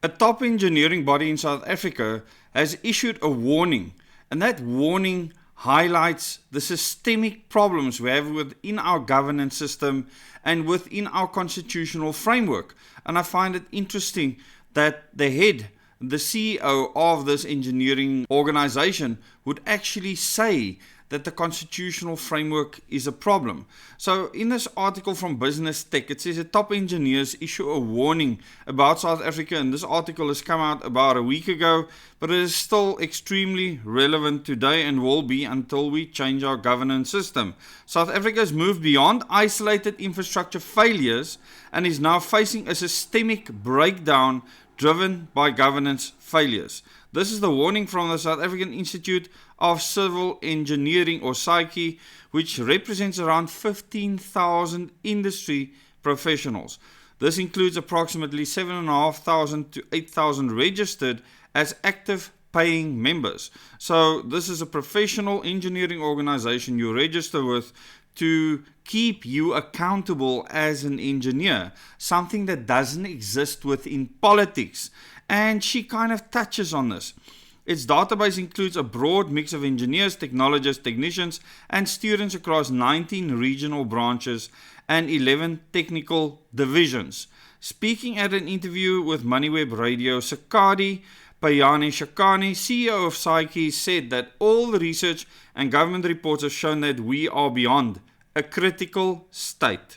A top engineering body in South Africa has issued a warning, and that warning highlights the systemic problems we have within our governance system and within our constitutional framework. And I find it interesting that the CEO of this engineering organization would actually say that the constitutional framework is a problem. So in this article from Business Tech, it says that top engineers issue a warning about South Africa, and this article has come out about a week ago, but it is still extremely relevant today and will be until we change our governance system. South Africa has moved beyond isolated infrastructure failures and is now facing a systemic breakdown driven by governance failures. This is the warning from the South African Institute of Civil Engineering, or SAICI, which represents around 15,000 industry professionals. This includes approximately 7,500 to 8,000 registered as active paying members. So this is a professional engineering organization you register with to keep you accountable as an engineer, something that doesn't exist within politics. And she kind of touches on this. Its database includes a broad mix of engineers, technologists, technicians, and students across 19 regional branches and 11 technical divisions. Speaking at an interview with MoneyWeb Radio, Sakadi Payane Shakani, CEO of SAICI, said that all the research and government reports have shown that we are beyond a critical state.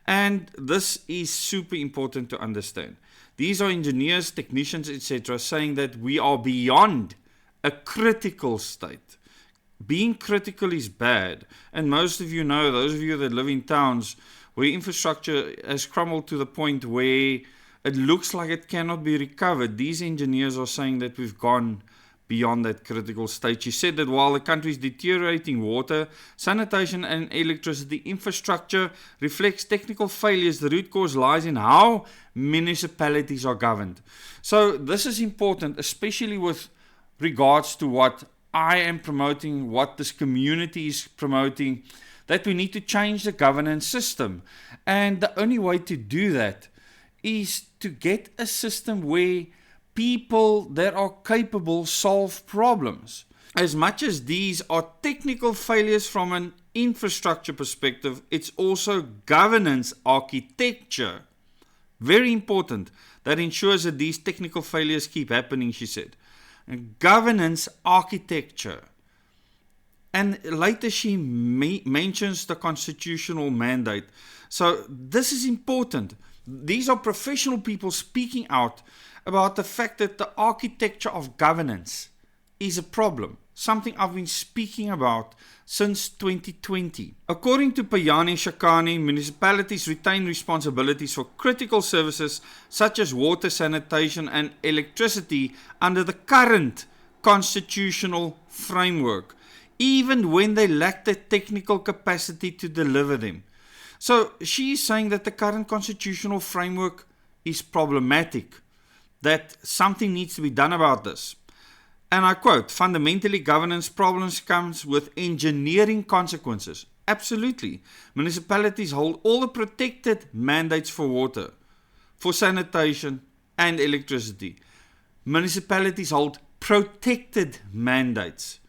And this is super important to understand. These are engineers, technicians, etc. saying that we are beyond a critical state. Being critical is bad. And most of you know, those of you that live in towns where infrastructure has crumbled to the point where it looks like it cannot be recovered, these engineers are saying that we've gone beyond that critical state. She said that while the country is deteriorating water, sanitation and electricity infrastructure reflects technical failures, the root cause lies in how municipalities are governed. So this is important, especially with regards to what I am promoting, what this community is promoting, that we need to change the governance system. And the only way to do that is to get a system where people that are capable solve problems. As much as these are technical failures from an infrastructure perspective, it's also governance architecture. Very important, that ensures that these technical failures keep happening, she said. And governance architecture. And later she mentions the constitutional mandate. So this is important. These are professional people speaking out about the fact that the architecture of governance is a problem, something I've been speaking about since 2020. According to Payane Shakani, municipalities retain responsibilities for critical services such as water, sanitation and electricity under the current constitutional framework, even when they lack the technical capacity to deliver them. So she is saying that the current constitutional framework is problematic, that something needs to be done about this. And I quote, fundamentally governance problems comes with engineering consequences. Absolutely. Municipalities hold all the protected mandates for water, for sanitation and electricity. Municipalities hold protected mandates.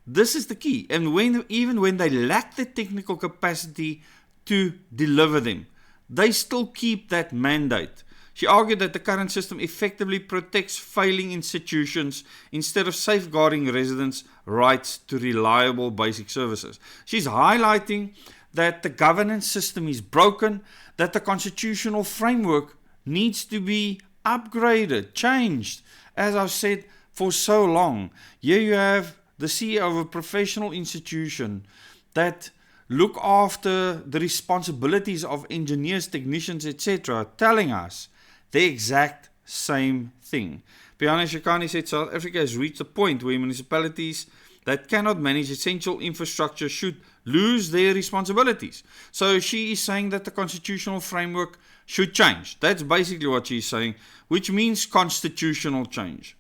This is the key. And even when they lack the technical capacity to deliver them, they still keep that mandate. She argued that the current system effectively protects failing institutions instead of safeguarding residents' rights to reliable basic services. She's highlighting that the governance system is broken, that the constitutional framework needs to be upgraded, changed. As I've said for so long, here you have the CEO of a professional institution that look after the responsibilities of engineers, technicians, etc., telling us the exact same thing. Payane Shakani said South Africa has reached a point where municipalities that cannot manage essential infrastructure should lose their responsibilities. So she is saying that the constitutional framework should change. That's basically what she's saying, which means constitutional change.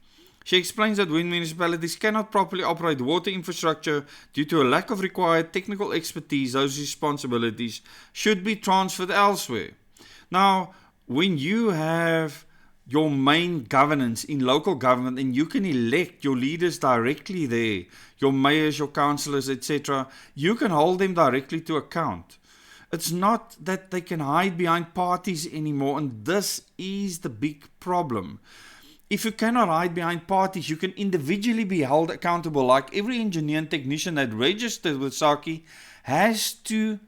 She explains that when municipalities cannot properly operate water infrastructure due to a lack of required technical expertise, those responsibilities should be transferred elsewhere. Now, when you have your main governance in local government, and you can elect your leaders directly there, your mayors, your councillors, etc. You can hold them directly to account. It's not that they can hide behind parties anymore, and this is the big problem. If you cannot hide behind parties, you can individually be held accountable. Like every engineer and technician that registered with SARCI has to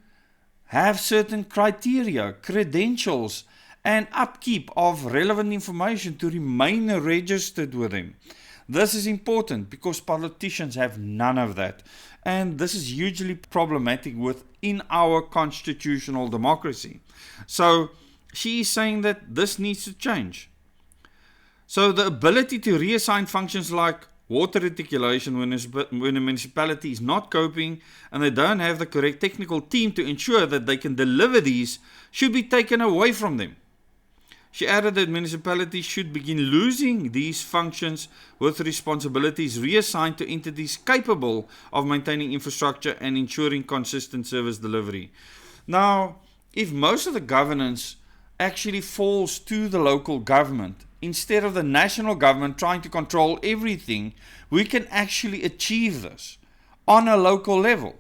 have certain criteria, credentials, and upkeep of relevant information to remain registered with them. This is important because politicians have none of that. And this is hugely problematic within our constitutional democracy. So she is saying that this needs to change. So the ability to reassign functions like water reticulation when a municipality is not coping and they don't have the correct technical team to ensure that they can deliver these should be taken away from them. She added that municipalities should begin losing these functions with responsibilities reassigned to entities capable of maintaining infrastructure and ensuring consistent service delivery. Now, if most of the governance actually falls to the local government, instead of the national government trying to control everything, we can actually achieve this on a local level.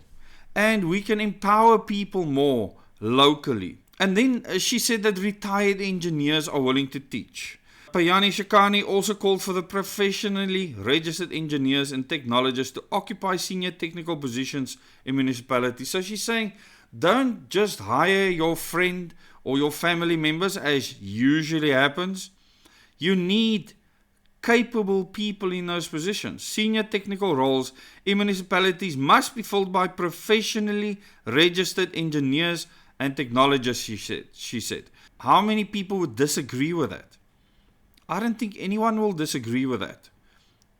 And we can empower people more locally. And then she said that retired engineers are willing to teach. Payani Shakani also called for the professionally registered engineers and technologists to occupy senior technical positions in municipalities. So she's saying, don't just hire your friend or your family members, as usually happens. You need capable people in those positions. Senior technical roles in municipalities must be filled by professionally registered engineers and technologists, she said. How many people would disagree with that? I don't think anyone will disagree with that.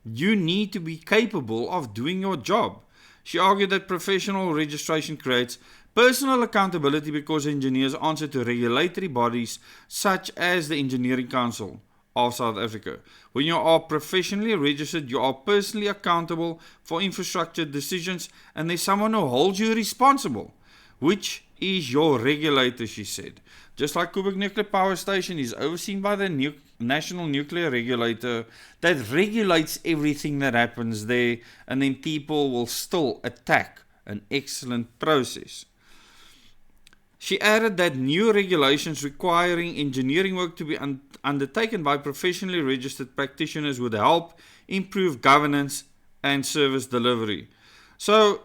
You need to be capable of doing your job. She argued that professional registration creates personal accountability because engineers answer to regulatory bodies such as the Engineering Council of South Africa. When you are professionally registered, you are personally accountable for infrastructure decisions, and there's someone who holds you responsible, which is your regulator, she said. Just like Koeberg Nuclear Power Station is overseen by the National Nuclear Regulator that regulates everything that happens there, and then people will still attack an excellent process. She added that new regulations requiring engineering work to be undertaken by professionally registered practitioners would help improve governance and service delivery. So,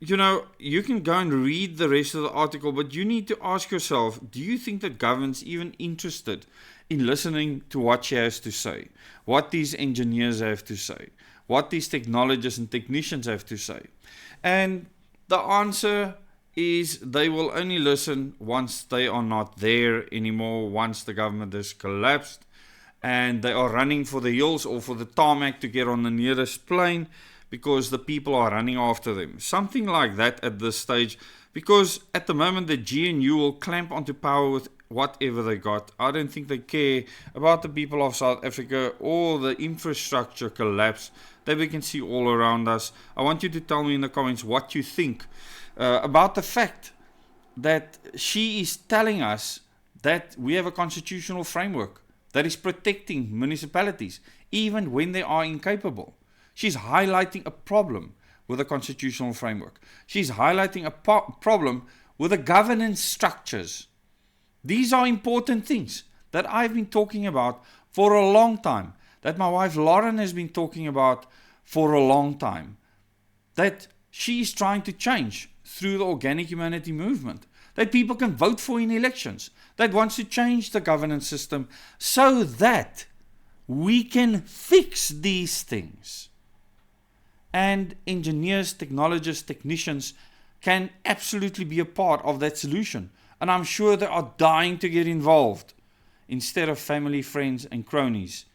you can go and read the rest of the article, but you need to ask yourself, do you think that government's even interested in listening to what she has to say? What these engineers have to say? What these technologists and technicians have to say? And the answer is they will only listen once they are not there anymore, once the government has collapsed and they are running for the hills or for the tarmac to get on the nearest plane, because the people are running after them. Something like that at this stage, because at the moment the GNU will clamp onto power with whatever they got. I don't think they care about the people of South Africa or the infrastructure collapse that we can see all around us. I want you to tell me in the comments what you think about the fact that she is telling us that we have a constitutional framework that is protecting municipalities even when they are incapable. She's highlighting a problem with the constitutional framework. She's highlighting a problem with the governance structures. These are important things that I've been talking about for a long time, that my wife Lauren has been talking about for a long time, that she is trying to change through the organic humanity movement, that people can vote for in elections, that wants to change the governance system so that we can fix these things. And engineers, technologists, technicians can absolutely be a part of that solution. And I'm sure they are dying to get involved instead of family, friends and cronies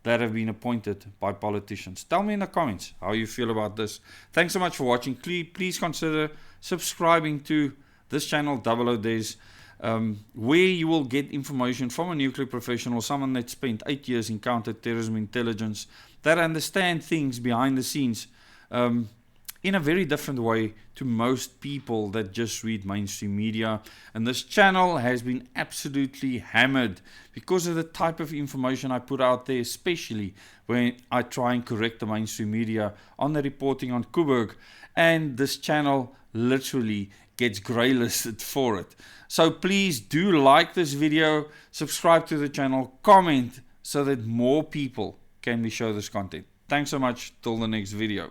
that have been appointed by politicians. Tell me in the comments how you feel about this. Thanks so much for watching. Please consider subscribing to this channel, Double O Des, where you will get information from a nuclear professional, someone that spent 8 years in counter-terrorism intelligence, that understand things behind the scenes, in a very different way to most people that just read mainstream media. And this channel has been absolutely hammered because of the type of information I put out there, especially when I try and correct the mainstream media on the reporting on Coburg. And this channel literally gets greylisted for it. So please do like this video, subscribe to the channel, comment so that more people can be shown this content. Thanks so much. Till the next video.